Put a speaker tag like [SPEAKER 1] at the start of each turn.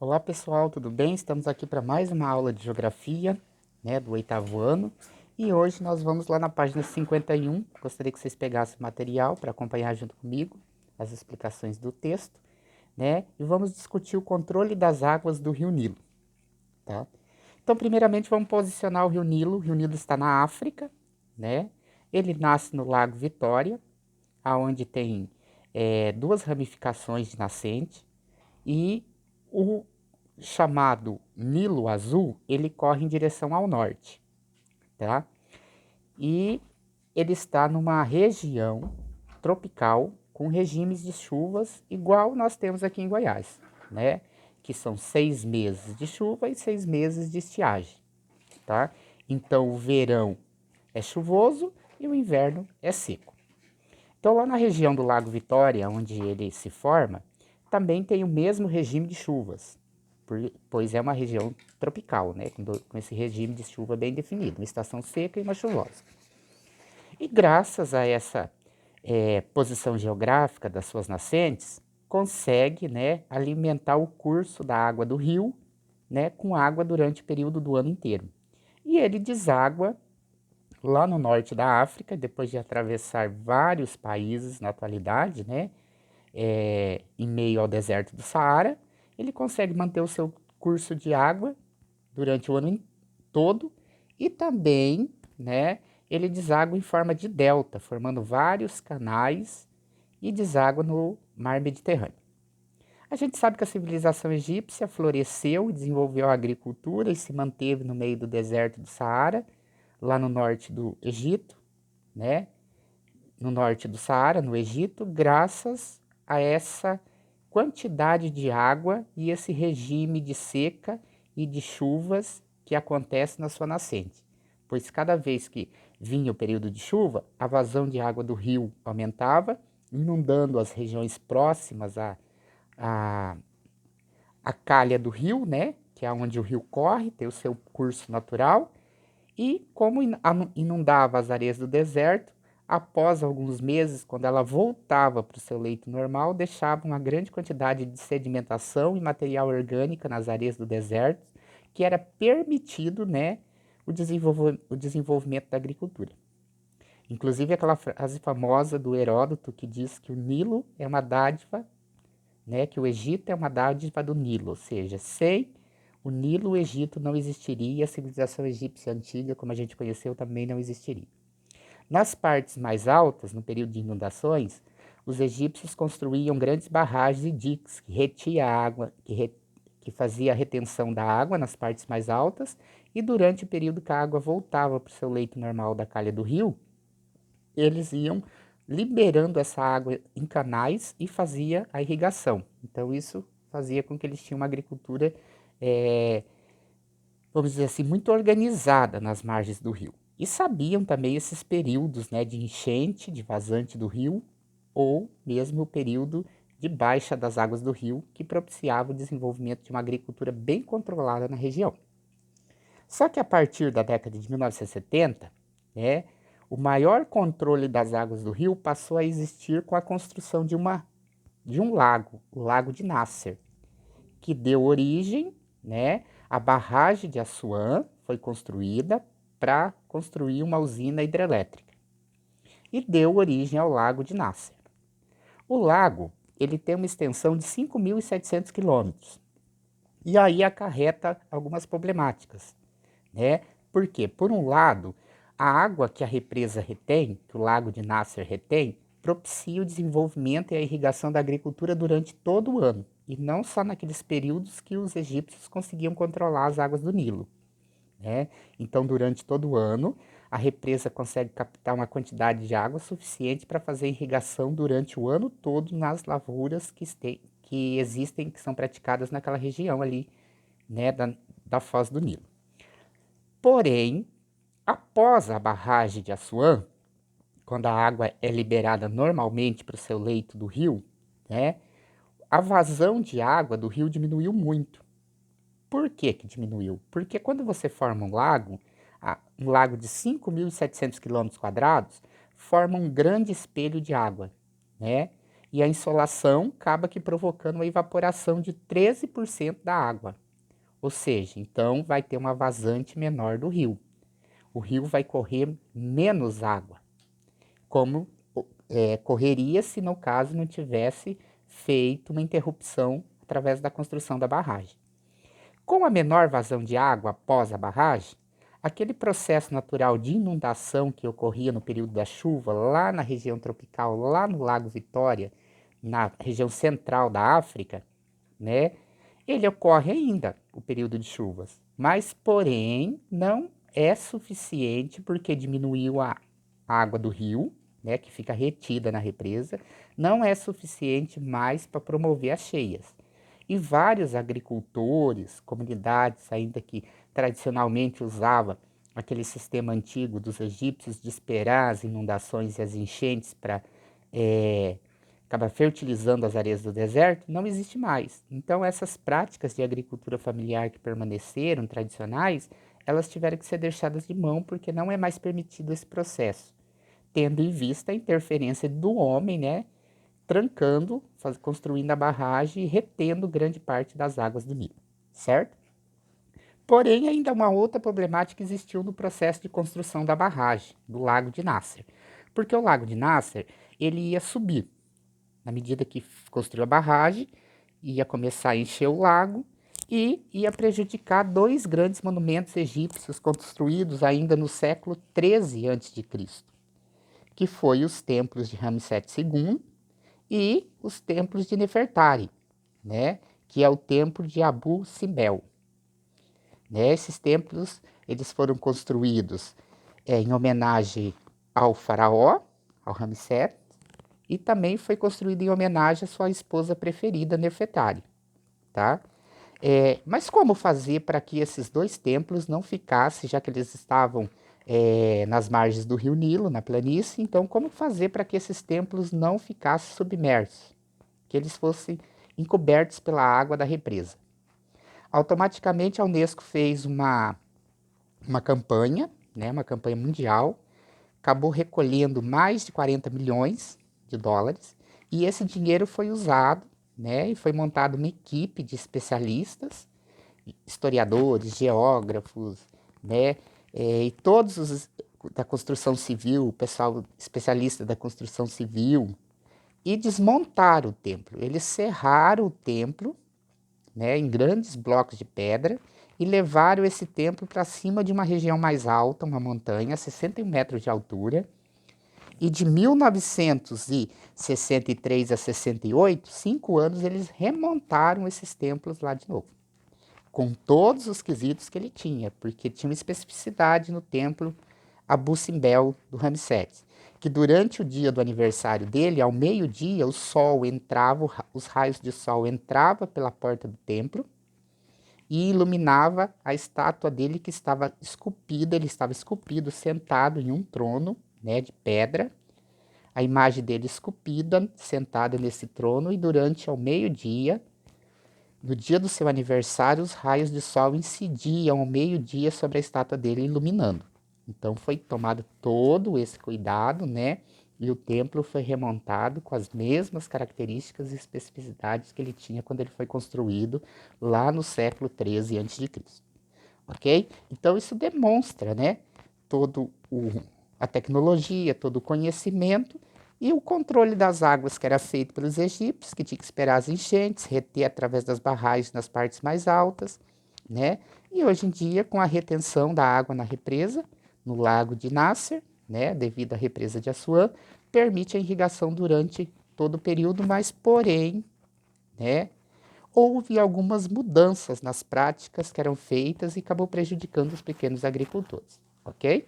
[SPEAKER 1] Olá pessoal, tudo bem? Estamos aqui para mais uma aula de geografia, do oitavo ano. E hoje nós vamos lá na página 51. Gostaria que vocês pegassem o material para acompanhar junto comigo as explicações do texto, E vamos discutir o controle das águas do Rio Nilo, tá? Então, primeiramente, vamos posicionar o Rio Nilo. O Rio Nilo está na África, né? Ele nasce no Lago Vitória, aonde tem duas ramificações de nascente e o chamado Nilo Azul, ele corre em direção ao norte, tá? E ele está numa região tropical com regimes de chuvas igual nós temos aqui em Goiás, né? Que são 6 meses de chuva e 6 meses de estiagem, tá? Então o verão é chuvoso e o inverno é seco. Então lá na região do Lago Vitória, onde ele se forma, também tem o mesmo regime de chuvas, pois é uma região tropical, né, com esse regime de chuva bem definido, uma estação seca e uma chuvosa. E graças a essa posição geográfica das suas nascentes, consegue, alimentar o curso da água do rio, com água durante o período do ano inteiro. E ele deságua lá no norte da África, depois de atravessar vários países na atualidade, em meio ao deserto do Saara, ele consegue manter o seu curso de água durante o ano todo e também, ele deságua em forma de delta, formando vários canais e deságua no mar Mediterrâneo. A gente sabe que a civilização egípcia floresceu e desenvolveu a agricultura e se manteve no meio do deserto do Saara, lá no norte do Egito, né? No norte do Saara, no Egito, graças a essa quantidade de água e esse regime de seca e de chuvas que acontece na sua nascente. Pois cada vez que vinha o período de chuva, a vazão de água do rio aumentava, inundando as regiões próximas à, à calha do rio, que é onde o rio corre, tem o seu curso natural, e como inundava as areias do deserto, após alguns meses, quando ela voltava para o seu leito normal, deixava uma grande quantidade de sedimentação e material orgânico nas areias do deserto, que era permitido, o desenvolvimento da agricultura. Inclusive aquela frase famosa do Heródoto que diz que o Nilo é uma dádiva, que o Egito é uma dádiva do Nilo, ou seja, sem o Nilo, o Egito não existiria e a civilização egípcia antiga, como a gente conheceu, também não existiria. Nas partes mais altas, no período de inundações, os egípcios construíam grandes barragens e diques que retia a água, que fazia a retenção da água nas partes mais altas, e durante o período que a água voltava para o seu leito normal da calha do rio, eles iam liberando essa água em canais e fazia a irrigação. Então isso fazia com que eles tinham uma agricultura, vamos dizer assim, muito organizada nas margens do rio. E sabiam também esses períodos, de enchente, de vazante do rio, ou mesmo o período de baixa das águas do rio, que propiciava o desenvolvimento de uma agricultura bem controlada na região. Só que a partir da década de 1970, o maior controle das águas do rio passou a existir com a construção de um lago, o Lago de Nasser, que deu origem, à barragem de Assuã, foi construída para construir uma usina hidrelétrica e deu origem ao Lago de Nasser. O lago, ele tem uma extensão de 5.700 quilômetros e aí acarreta algumas problemáticas, Por quê? Por um lado, a água que a represa retém, que o Lago de Nasser retém, propicia o desenvolvimento e a irrigação da agricultura durante todo o ano, e não só naqueles períodos que os egípcios conseguiam controlar as águas do Nilo. Então, durante todo o ano, a represa consegue captar uma quantidade de água suficiente para fazer irrigação durante o ano todo nas lavouras que existem, que são praticadas naquela região ali, da foz do Nilo. Porém, após a barragem de Assuã, quando a água é liberada normalmente para o seu leito do rio, a vazão de água do rio diminuiu muito. Por que que diminuiu? Porque quando você forma um lago de 5.700 quilômetros quadrados, forma um grande espelho de água, e a insolação acaba que provocando uma evaporação de 13% da água. Ou seja, então vai ter uma vazante menor do rio. O rio vai correr menos água, como correria se no caso não tivesse feito uma interrupção através da construção da barragem. Com a menor vazão de água após a barragem, aquele processo natural de inundação que ocorria no período da chuva, lá na região tropical, lá no Lago Vitória, na região central da África, né? Ele ocorre ainda, o período de chuvas, mas, porém, não é suficiente porque diminuiu a água do rio, né, que fica retida na represa, não é suficiente mais para promover as cheias. E vários agricultores, comunidades ainda que tradicionalmente usava aquele sistema antigo dos egípcios de esperar as inundações e as enchentes para acabar fertilizando as areias do deserto, não existe mais. Então essas práticas de agricultura familiar que permaneceram tradicionais, elas tiveram que ser deixadas de mão porque não é mais permitido esse processo, tendo em vista a interferência do homem, né, trancando, construindo a barragem e retendo grande parte das águas do Nilo, certo? Porém, ainda uma outra problemática existiu no processo de construção da barragem, do Lago de Nasser. Porque o Lago de Nasser, ele ia subir. Na medida que construiu a barragem, ia começar a encher o lago e ia prejudicar dois grandes monumentos egípcios construídos ainda no século 13 a.C., que foi os templos de Ramsés II e os templos de Nefertari, né, que é o templo de Abu Simbel. Né, esses templos eles foram construídos em homenagem ao faraó, ao Ramsés, e também foi construído em homenagem à sua esposa preferida, Nefertari, tá? Mas como fazer para que esses dois templos não ficassem, já que eles estavam nas margens do rio Nilo, na planície, então como fazer para que esses templos não ficassem submersos, que eles fossem encobertos pela água da represa? Automaticamente a Unesco fez uma campanha, né, uma campanha mundial, acabou recolhendo mais de 40 milhões de dólares, e esse dinheiro foi usado, né, e foi montada uma equipe de especialistas, historiadores, geógrafos, né, e todos os da construção civil, o pessoal especialista da construção civil, e desmontaram o templo. Eles serraram o templo, né, em grandes blocos de pedra, e levaram esse templo para cima de uma região mais alta, uma montanha, 61 metros de altura. E de 1963 a 68, 5 anos, eles remontaram esses templos lá de novo, com todos os quesitos que ele tinha, porque tinha uma especificidade no templo Abu Simbel do Ramsés, que durante o dia do aniversário dele, ao meio-dia, o sol entrava, os raios de sol entravam pela porta do templo e iluminava a estátua dele que estava esculpida, ele estava esculpido, sentado em um trono, né, de pedra, a imagem dele esculpida, sentada nesse trono, e durante ao meio-dia, no dia do seu aniversário, os raios de sol incidiam ao meio-dia sobre a estátua dele, iluminando. Então foi tomado todo esse cuidado, né? E o templo foi remontado com as mesmas características e especificidades que ele tinha quando ele foi construído lá no século 13 a.C. Ok? Então isso demonstra, né? A tecnologia, todo o conhecimento e o controle das águas que era feito pelos egípcios, que tinha que esperar as enchentes, reter através das barragens nas partes mais altas, né? E hoje em dia, com a retenção da água na represa, no lago de Nasser, né, devido à represa de Assuã, permite a irrigação durante todo o período, mas porém, né, houve algumas mudanças nas práticas que eram feitas e acabou prejudicando os pequenos agricultores, ok?